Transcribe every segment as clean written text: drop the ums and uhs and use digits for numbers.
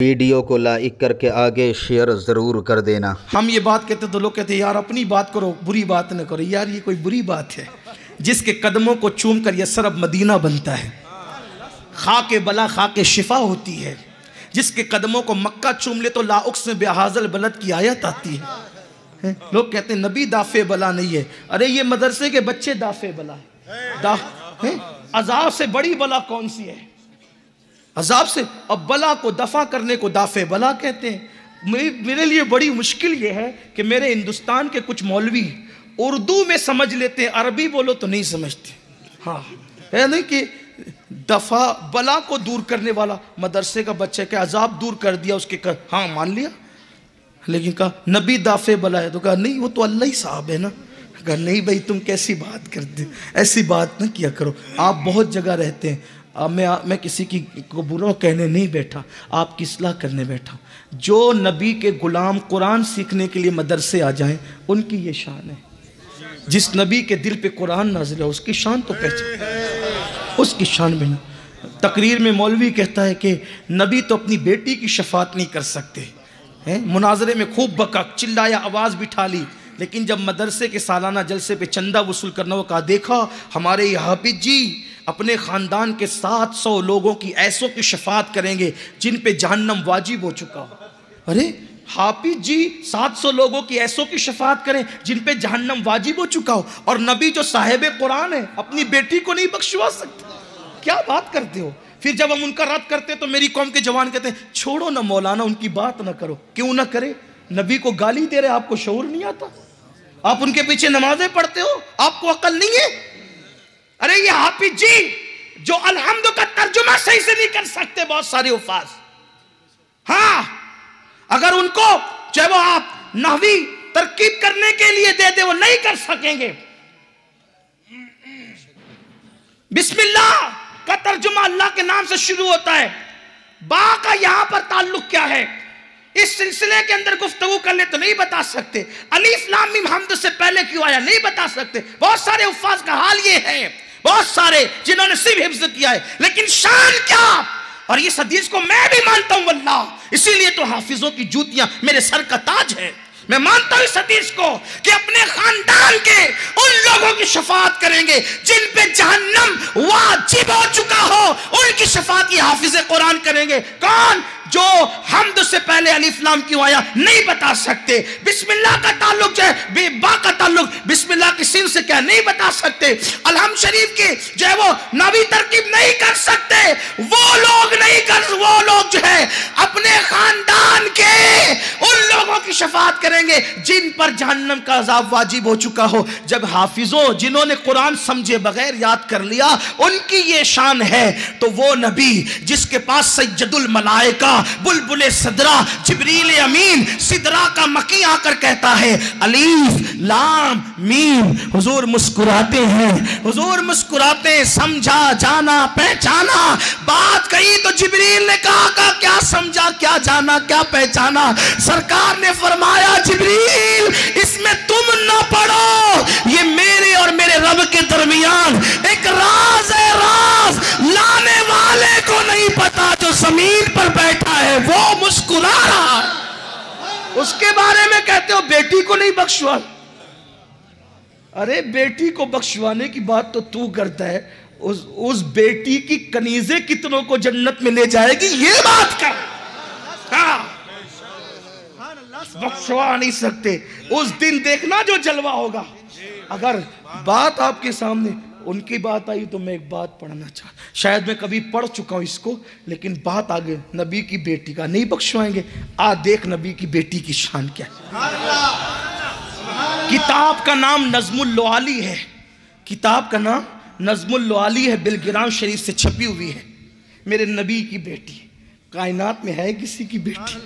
Video को like करके आगे शेयर ज़रूर कर देना। हम ये बात कहते तो लोग कहते यार अपनी बात करो, बुरी बात न करो। यार ये कोई बुरी बात है? जिसके कदमों को चूम कर यसरब मदीना बनता है, खाके बला खाके शिफा होती है। जिसके कदमों को मक्का चूम ले तो लाउक्स में बेहाजल बलद की आयत आती है। लोग कहते हैं नबी दाफे बला नहीं है। अरे ये मदरसे के बच्चे दाफे बला है। अजाब से बड़ी बला कौन सी है? अजाब से। अब बला को दफा करने को दाफे बला कहते हैं। मेरे लिए बड़ी मुश्किल ये है कि मेरे हिंदुस्तान के कुछ मौलवी उर्दू में समझ लेते हैं, अरबी बोलो तो नहीं समझते। हाँ है नहीं कि दफा बला को दूर करने वाला मदरसे का बच्चा के अजाब दूर कर दिया उसके हाँ मान लिया, लेकिन कहा नबी दाफे बला है तो कहा नहीं वो तो अल्लाह ही साहब है ना। कहा नहीं भाई तुम कैसी बात करते, ऐसी बात ना किया करो। आप बहुत जगह रहते हैं। अब मैं किसी की को बुरा कहने नहीं बैठा, आपकी इस्लाह करने बैठा। जो नबी के गुलाम कुरान सीखने के लिए मदरसे आ जाएं उनकी ये शान है। जिस नबी के दिल पे कुरान नाज़िल है उसकी शान तो पहचान, उसकी शान भी ना। तकरीर में मौलवी कहता है कि नबी तो अपनी बेटी की शफात नहीं कर सकते हैं। मुनाजरे में खूब बका, चिल्लाया, आवाज़ बिठा ली, लेकिन जब मदरसे के सालाना जलसे पे चंदा वसूल करना हो, कहा देखा हमारे ये हाफिज जी अपने ख़ानदान के 700 लोगों की ऐसों की शफात करेंगे जिन पे जहन्नम वाजिब हो चुका हो। अरे हाफिज जी 700 लोगों की ऐसों की शफात करें जिन पे जहन्नम वाजिब हो चुका हो, और नबी जो साहिब कुरान है अपनी बेटी को नहीं बख्शवा सकते। क्या बात करते हो? फिर जब हम उनका रद्द करते तो मेरी कौम के जवान कहते हैं छोड़ो ना मौलाना, उनकी बात ना करो। क्यों ना करे? नबी को गाली दे रहे, आपको शऊर नहीं आता? आप उनके पीछे नमाजें पढ़ते हो, आपको अकल नहीं है? अरे ये हाफिज जी जो अलहम्दु का तर्जुमा सही से नहीं कर सकते, बहुत सारे उफाज, हाँ अगर उनको चाहे वो आप नहवी तरकीब करने के लिए दे दे वो नहीं कर सकेंगे। बिस्मिल्लाह का तर्जुमा अल्लाह के नाम से शुरू होता है। बा का यहां पर ताल्लुक क्या है इस सिलसिले के अंदर गुफ्तगू कर ले तो नहीं बता सकते। अलीफ लाम मीम हमद से पहले क्यों आया नहीं बता सकते। बहुत सारे उफ़ाज़ का हाल ये है, बहुत सारे जिन्होंने सिर्फ हिफ्ज़ किया है, लेकिन शान क्या। और इस हदीस को मैं भी मानता हूं वल्लाह, इसीलिए तो हाफिजों की जूतियां मेरे सर का ताज है। मैं मानता हूं इस हदीस को कि अपने खानदान के उन लोगों की शफात करेंगे जिन पे जहन्नम वाजिब हो चुका हो, उनकी शफात ये हाफिज कुरान करेंगे। कौन? जो हमद से पहले अलिफ लाम क्यों आया नहीं बता सकते। बिस्मिल्लाह का ताल्लुक जो है बेबा का ताल्लुक बिस्मिल्लाह की सिन से क्या नहीं बता सकते। अलहम शरीफ की जो है वो नबी तरकीब नहीं कर सकते। वो लोग जो है अपने खानदान के उन लोगों की शफात करेंगे जिन पर जहन्नम का अजाब वाजिब हो चुका हो। जब हाफिजों जिन्होंने कुरान समझे बगैर याद कर लिया उनकी ये शान है, तो वो नबी जिसके पास सैयदुल मलाइका बुलबुले सदरा जिब्रील अमीन सिदरा का मकी आकर कहता है अलीफ लाम मीम, हुजूर मुस्कुराते हैं, हुजूर मुस्कुराते, समझा जाना पहचाना। बात कही तो जिब्रील ने कहा क्या समझा क्या जाना क्या पहचाना। सरकार ने फरमाया जिब्रील इसमें तुम न पढ़ो, ये मेरे और मेरे रब के दरमियान एक राज है। राज लाने वाले को नहीं पता, जो जमीन पर बैठा है वो मुस्कुरा रहा है। उसके बारे में कहते हो बेटी को नहीं बख्शवा। अरे बेटी को बख्शवाने की बात तो तू करता है, उस बेटी की कनीजे कितनों को जन्नत में ले जाएगी ये बात कर। हाँ बख्शवा नहीं सकते। उस दिन देखना जो जलवा होगा। अगर बात आपके सामने उनकी बात आई तो मैं एक बात पढ़ना चाहता, शायद मैं कभी पढ़ चुका हूं इसको, लेकिन बात आगे नबी की बेटी का नहीं बख्शवाएंगे। आ देख नबी की बेटी की शान क्या है। किताब का नाम नज़्मुल लुआली है, किताब का नाम नज़्मुल लुआली है, बिलगिराम शरीफ से छपी हुई है। मेरे नबी की बेटी, कायनात में है किसी की बेटी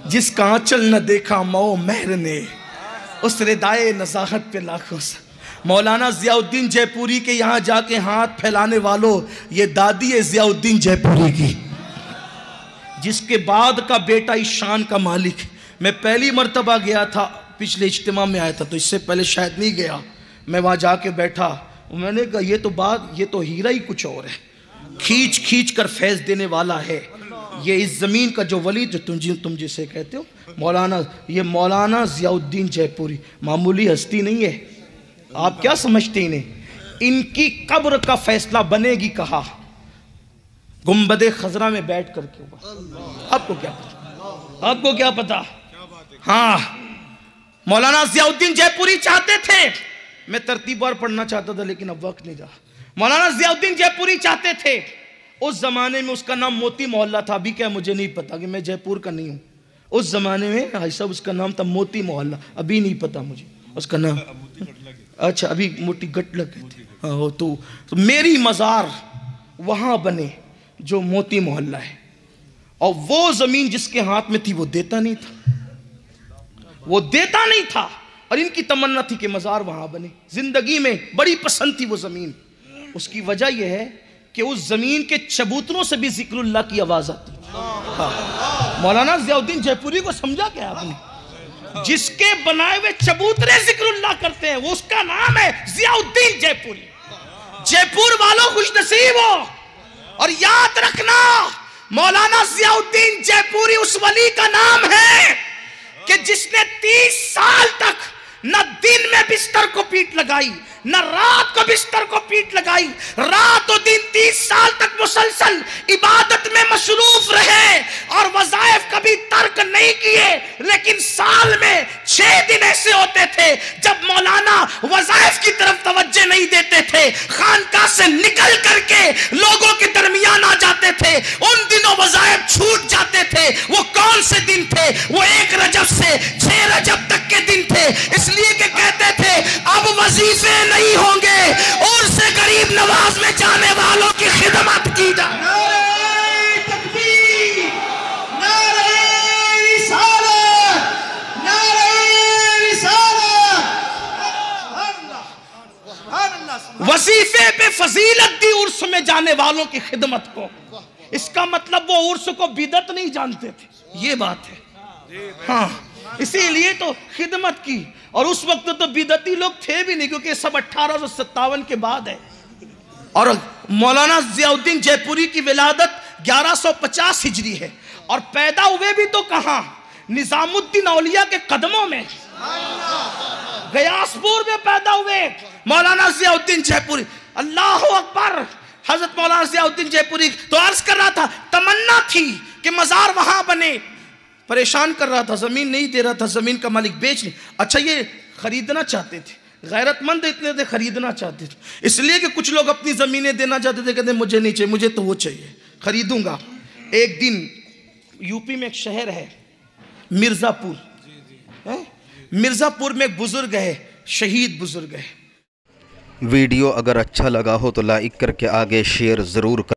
जिसका आंचल न देखा मौ महर ने, उस रिदाए नज़ाहत पे लाखों सा। मौलाना ज़ियाउद्दीन जयपुरी के यहाँ जाके हाथ फैलाने वालों, ये दादी है ज़ियाउद्दीन जयपुरी की, जिसके बाद का बेटा इस शान का मालिक है। मैं पहली मर्तबा गया था, पिछले इज्तिमा में आया था, तो इससे पहले शायद नहीं गया। मैं वहाँ जाके बैठा, मैंने कहा ये तो हीरा ही कुछ और है, खींच खींच कर फैज़ देने वाला है। ये इस ज़मीन का जो वली जो तुम जिसे कहते हो मौलाना, ये मौलाना ज़ियाउद्दीन जयपुरी मामूली हस्ती नहीं है। आप क्या समझते इन्हें? इनकी कब्र का फैसला बनेगी कहाँ? गुंबदे खजरा में बैठ करके हुआ। आपको क्या पता? आपको क्या पता? हाँ, मौलाना ज़ियाउद्दीन जयपुरी चाहते थे, मैं तरतीबवार पढ़ना चाहता था लेकिन अब वक्त नहीं रहा। मौलाना ज़ियाउद्दीन जयपुरी चाहते थे, उस जमाने में उसका नाम मोती मोहल्ला था, अभी क्या मुझे नहीं पता कि मैं जयपुर का नहीं हूँ। उस जमाने में भाई साहब उसका नाम था मोती मोहल्ला, अभी नहीं पता मुझे उसका नाम। अच्छा, अभी मोती गटला कहते। हाँ, तो मेरी मज़ार वहाँ बने जो मोती मोहल्ला है, और वो ज़मीन जिसके हाथ में थी वो देता नहीं था, वो देता नहीं था, और इनकी तमन्ना थी कि मज़ार वहाँ बने। ज़िंदगी में बड़ी पसंद थी वो ज़मीन। उसकी वजह यह है कि उस ज़मीन के चबूतरों से भी ज़िक्रुल्लाह की आवाज़ आती। हाँ, मौलाना ज़ियाउद्दीन जयपुरी को समझा क्या आपने? जिसके बनाए हुए चबूतरे ज़िक्रुल्लाह करते हैं वो उसका नाम है ज़ियाउद्दीन जयपुरी। जयपुर वालों खुश नसीब हो, और याद रखना मौलाना ज़ियाउद्दीन जयपुरी उस वली का नाम है कि जिसने 30 साल तक न दिन में बिस्तर को पीठ लगाई, न रात को बिस्तर को पीठ लगाई, रात और दिन 30 साल तक मुसलसल इबादत में मशरूफ रहे और वज़ाइफ कभी तर्क नहीं किए। लेकिन साल में 6 दिन ऐसे होते थे जब मौलाना वज़ाइफ की तरफ तवज्जो नहीं देते थे, खानका से निकल करके लोगों के दरमियान आ जाते थे। उन दिनों वज़ाइफ छूट जाते थे। वो कौन से दिन थे? वो 1 रजब से 6 रजब तक के दिन थे। इसलिए कि कहते थे अब वजीफे नहीं होंगे, और से गरीब नवाज में जाने वालों की खिदमत की जाए। नारे तकबीर, नारे रिसालत, नारे रिसालत। वजीफे पे फजीलत दी उर्स में जाने वालों की खिदमत को। इसका मतलब वो उर्स को बिदत नहीं जानते थे, ये बात है। हाँ, इसीलिए तो खिदमत की। और उस वक्त तो बिदती लोग थे भी नहीं, क्योंकि सब 1857 के बाद है। और मौलाना ज़ियाउद्दीन जयपुरी की विलादत 1150 हिजरी है, और पैदा हुए भी तो कहाँ? निजामुद्दीन औलिया के कदमों में, गयासपुर में पैदा हुए मौलाना ज़ियाउद्दीन जयपुरी। अल्लाह अकबर। हजरत मौलाना ज़ियाउद्दीन जयपुरी तो अर्ज कर रहा था, तमन्ना थी कि मज़ार वहां बने। परेशान कर रहा था, ज़मीन नहीं दे रहा था, ज़मीन का मालिक बेच नहीं। अच्छा, ये खरीदना चाहते थे, गैरतमंद इतने थे, खरीदना चाहते थे। इसलिए कि कुछ लोग अपनी ज़मीनें देना चाहते थे, कहते मुझे नहीं चाहिए, मुझे तो वो चाहिए, खरीदूंगा। एक दिन यूपी में एक शहर है मिर्ज़ापुर, मिर्ज़ापुर में एक बुजुर्ग है, शहीद बुजुर्ग है। वीडियो अगर अच्छा लगा हो तो लाइक करके आगे शेयर ज़रूर कर।